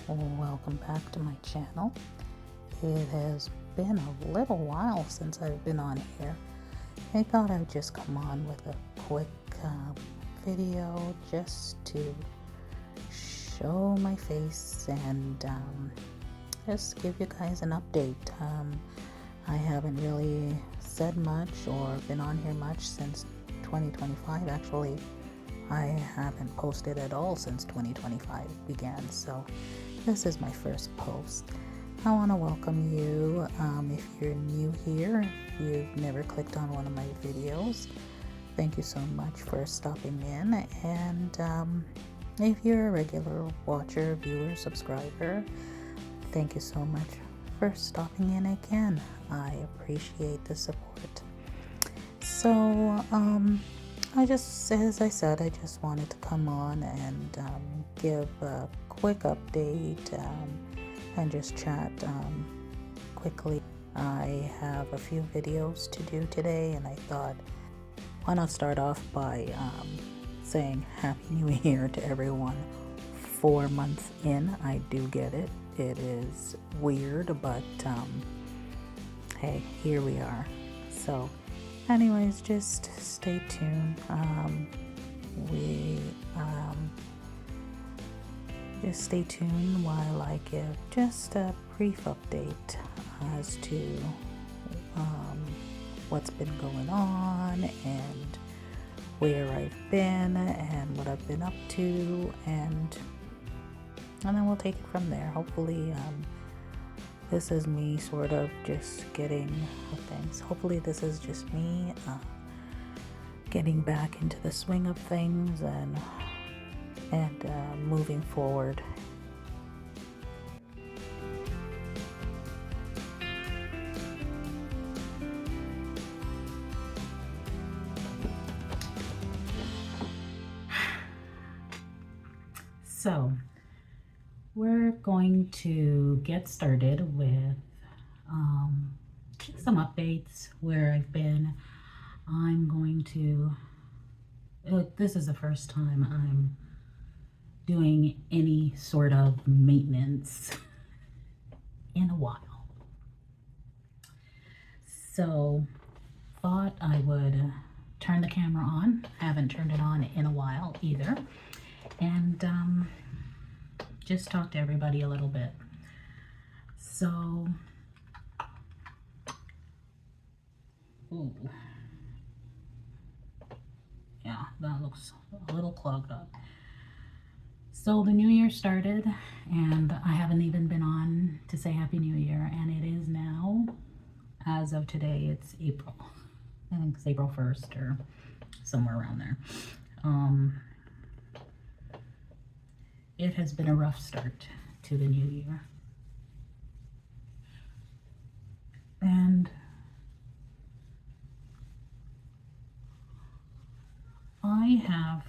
Welcome back to my channel. It has been a little while since I've been on here. I thought I'd just come on with a quick video just to show my face and just give you guys an update. I haven't really said much or been on here much since 2025. Actually, I haven't posted at all since 2025 began, so this is my first post. I want to welcome you. If you're new here, if you've never clicked on one of my videos, thank you so much for stopping in. And if you're a regular watcher, viewer, subscriber, thank you so much for stopping in again. I appreciate the support. So, as I said, I just wanted to come on and give a quick update and just chat quickly. I have a few videos to do today, and I thought, why not start off by saying Happy New Year to everyone. 4 months in, I do get it. It is weird, but hey, here we are. So anyways, just stay tuned. Just stay tuned while I give just a brief update as to what's been going on and where I've been and what I've been up to, and then we'll take it from there. Hopefully, this is me sort of just getting things. Hopefully, this is just me getting back into the swing of things and moving forward. So we're going to get started with some updates where I've been. I'm going to, this is the first time I'm doing any sort of maintenance in a while. So thought I would turn the camera on. Haven't turned it on in a while either. And just talk to everybody a little bit. So, ooh. Yeah, that looks a little clogged up. So the new year started, and I haven't even been on to say Happy New Year, and it is now, as of today, it's April. I think it's April 1st or somewhere around there. It has been a rough start to the new year. And I have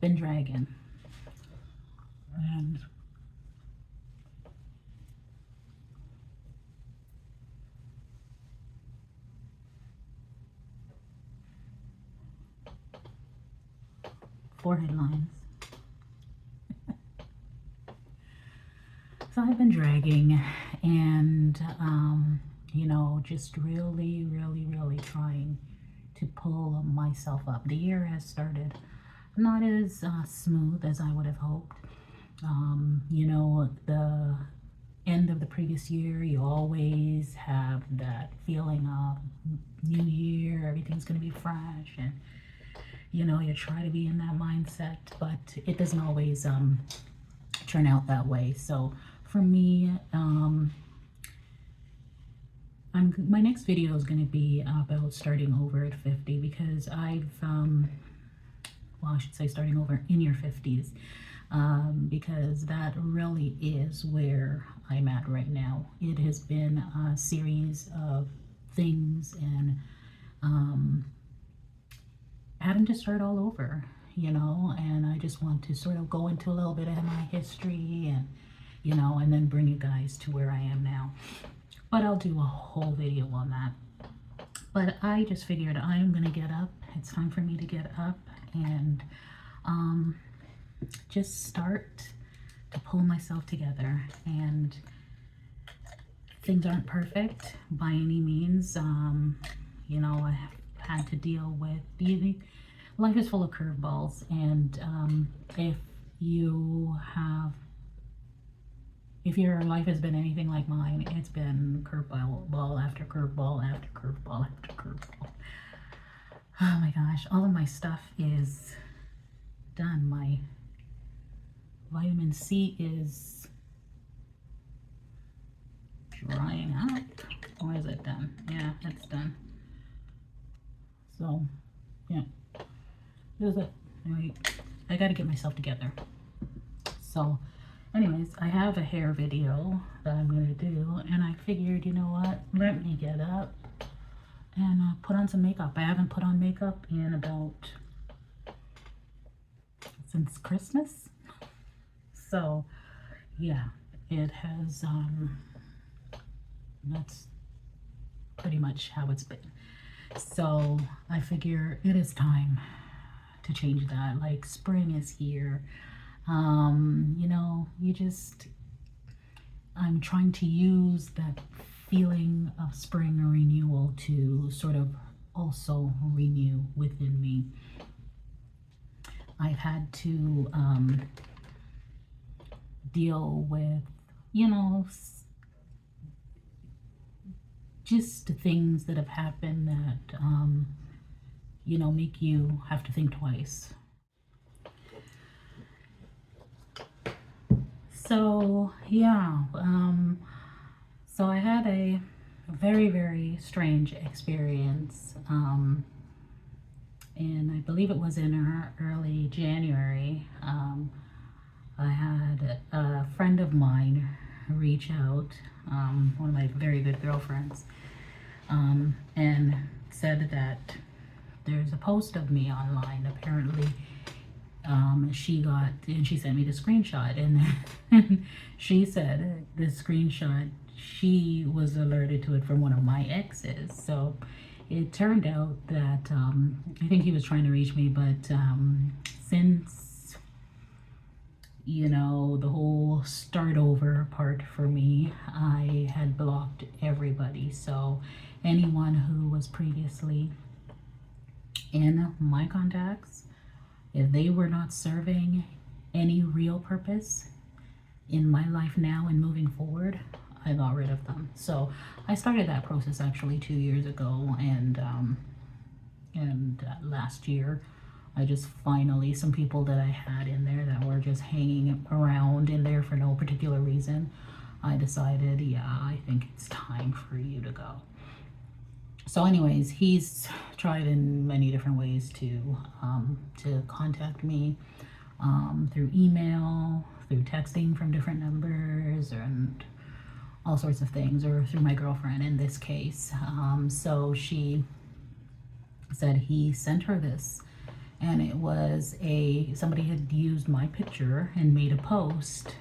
been dragging, and forehead lines. So I've been dragging and you know, just really trying to pull myself up. The year has started not as smooth as I would have hoped. You know, the end of the previous year, you always have that feeling of new year, everything's going to be fresh, and you know, you try to be in that mindset, but it doesn't always turn out that way. So for me, my next video is going to be about starting over at 50, because I've, well, I should say starting over in your 50s, because that really is where I'm at right now. It has been a series of things and having to start all over, you know, and I just want to sort of go into a little bit of my history and, you know, and then bring you guys to where I am now. But I'll do a whole video on that. But I just figured I'm gonna get up. It's time for me to get up and just start to pull myself together. And things aren't perfect by any means. You know, I have had to deal with life is full of curveballs, and if your life has been anything like mine, it's been curveball after curveball after curveball after curveball. Oh my gosh, all of my stuff is done. My vitamin C is drying out. Or is it done? Yeah, it's done. So, yeah. This is it. Anyway, I gotta get myself together. So, anyways, I have a hair video that I'm gonna do, and I figured, you know what? Let me get up and put on some makeup. I haven't put on makeup in since Christmas. So, yeah, it has, that's pretty much how it's been. So I figure it is time to change that. Like, spring is here. You know, I'm trying to use that feeling of spring or renewal to sort of also renew within me. I've had to deal with, you know, just things that have happened that, you know, make you have to think twice. So, yeah, so I had a very, very strange experience, and I believe it was in early January. I had a friend of mine reach out, one of my very good girlfriends, and said that there's a post of me online. Apparently, she sent me the screenshot, and she said the screenshot, she was alerted to it from one of my exes. So it turned out that I think he was trying to reach me, but since, you know, the whole start over part for me, I had blocked everybody. So anyone who was previously in my contacts, if they were not serving any real purpose in my life now and moving forward, I got rid of them. So I started that process actually 2 years ago, and last year I just finally, some people that I had in there that were just hanging around in there for no particular reason, I decided, yeah, I think it's time for you to go. So anyways, he's tried in many different ways to contact me, through email, through texting from different numbers, and all sorts of things, or through my girlfriend in this case. So she said he sent her this, and it was somebody had used my picture and made a post.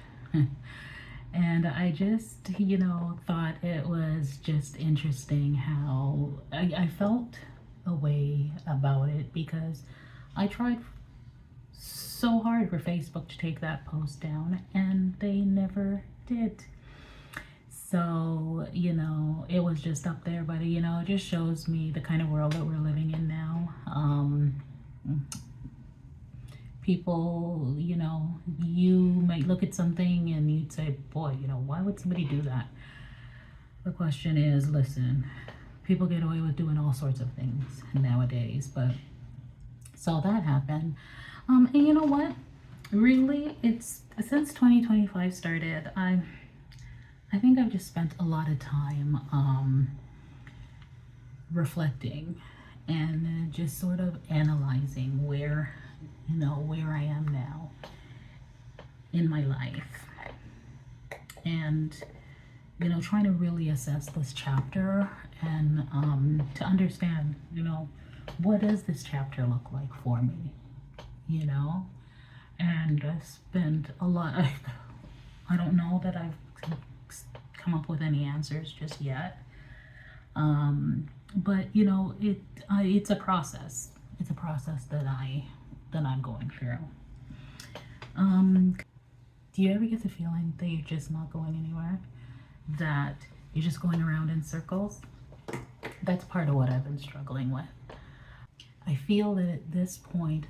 And I just, you know, thought it was just interesting how I felt a way about it, because I tried so hard for Facebook to take that post down, and they never did. So, you know, it was just up there, but, you know, it just shows me the kind of world that we're living in now. People, you know, you might look at something and you'd say, boy, you know, why would somebody do that? The question is, listen, people get away with doing all sorts of things nowadays. But so that happened. And you know what? Really, it's since 2025 started, I think I've just spent a lot of time reflecting and just sort of analyzing where I am now in my life, and, you know, trying to really assess this chapter, and to understand, you know, what does this chapter look like for me, you know. And I spent a lot, I don't know that I've come up with any answers just yet, but, you know, it's a process. It's a process that I'm going through. Do you ever get the feeling that you're just not going anywhere? That you're just going around in circles? That's part of what I've been struggling with. I feel that at this point,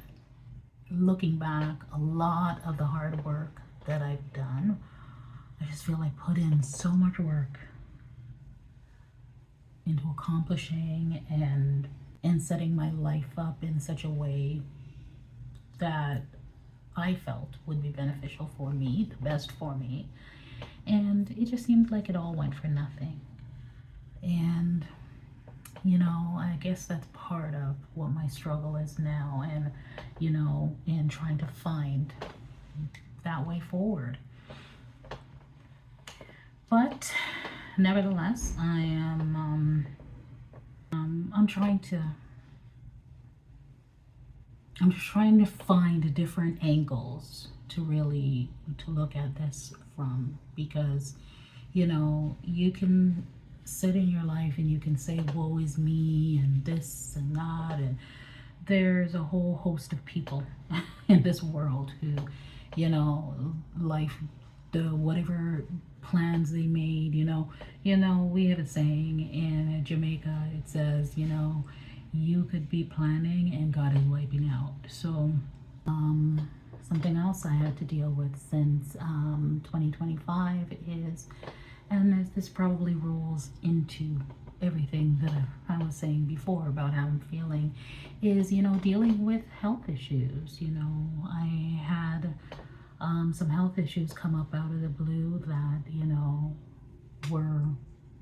looking back, a lot of the hard work that I've done, I just feel I put in so much work into accomplishing and setting my life up in such a way that I felt would be beneficial for me, the best for me. And it just seemed like it all went for nothing. And, you know, I guess that's part of what my struggle is now, and, you know, in trying to find that way forward. But nevertheless, I'm just trying to find different angles to look at this from, because, you know, you can sit in your life and you can say woe is me and this and that, and there's a whole host of people in this world who, you know, life, the whatever plans they made, you know, we have a saying in Jamaica. It says, you know, you could be planning and God is wiping out. So something else I had to deal with since 2025 is, and this probably rolls into everything that I was saying before about how I'm feeling, is, you know, dealing with health issues. You know, I had some health issues come up out of the blue that, you know, were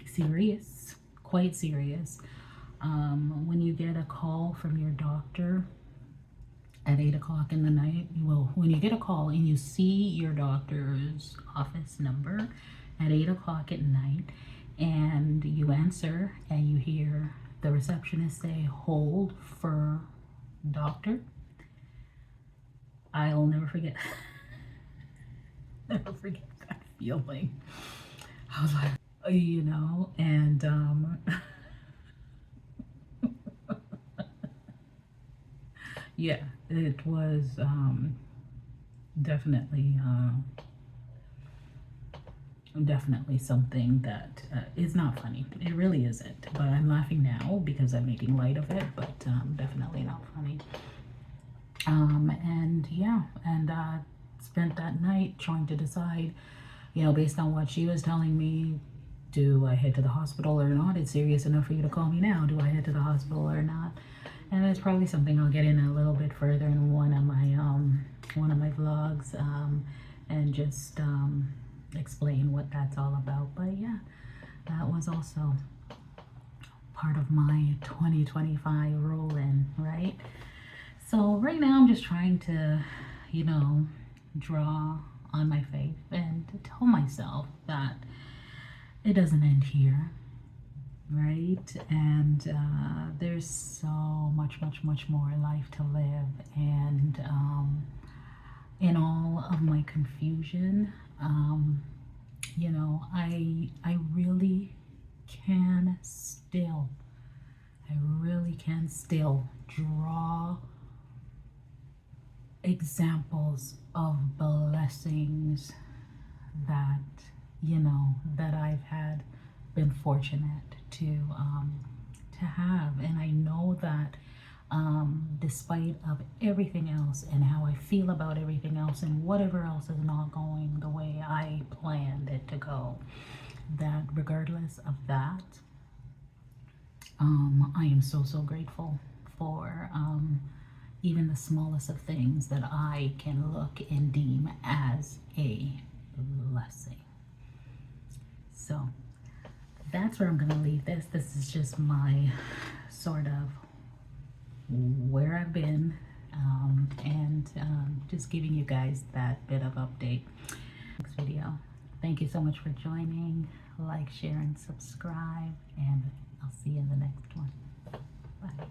serious, quite serious. When you get a call from your doctor at 8 o'clock in the night, well, when you get a call and you see your doctor's office number at 8 o'clock at night, and you answer and you hear the receptionist say, "Hold for doctor," I'll never forget. Never forget that feeling. I was like, you know, and yeah, it was definitely something that is not funny. It really isn't. But I'm laughing now because I'm making light of it, but definitely not funny. And yeah, and spent that night trying to decide, you know, based on what she was telling me, do I head to the hospital or not? It's serious enough for you to call me now. Do I head to the hospital or not? And it's probably something I'll get in a little bit further in one of my vlogs, and just explain what that's all about. But yeah, that was also part of my 2025 roll-in, right? So right now I'm just trying to, you know, draw on my faith and to tell myself that it doesn't end here, right? And there's so much more life to live. And in all of my confusion, you know, I really can still, draw examples of blessings that, you know, that I've been fortunate to have. And I know that despite of everything else and how I feel about everything else and whatever else is not going the way I planned it to go, that regardless of that, I am so grateful for even the smallest of things that I can look and deem as a blessing. So that's where I'm going to leave this. This is just my sort of where I've been, and just giving you guys that bit of update. Next video. Thank you so much for joining. Like, share, and subscribe, and I'll see you in the next one. Bye.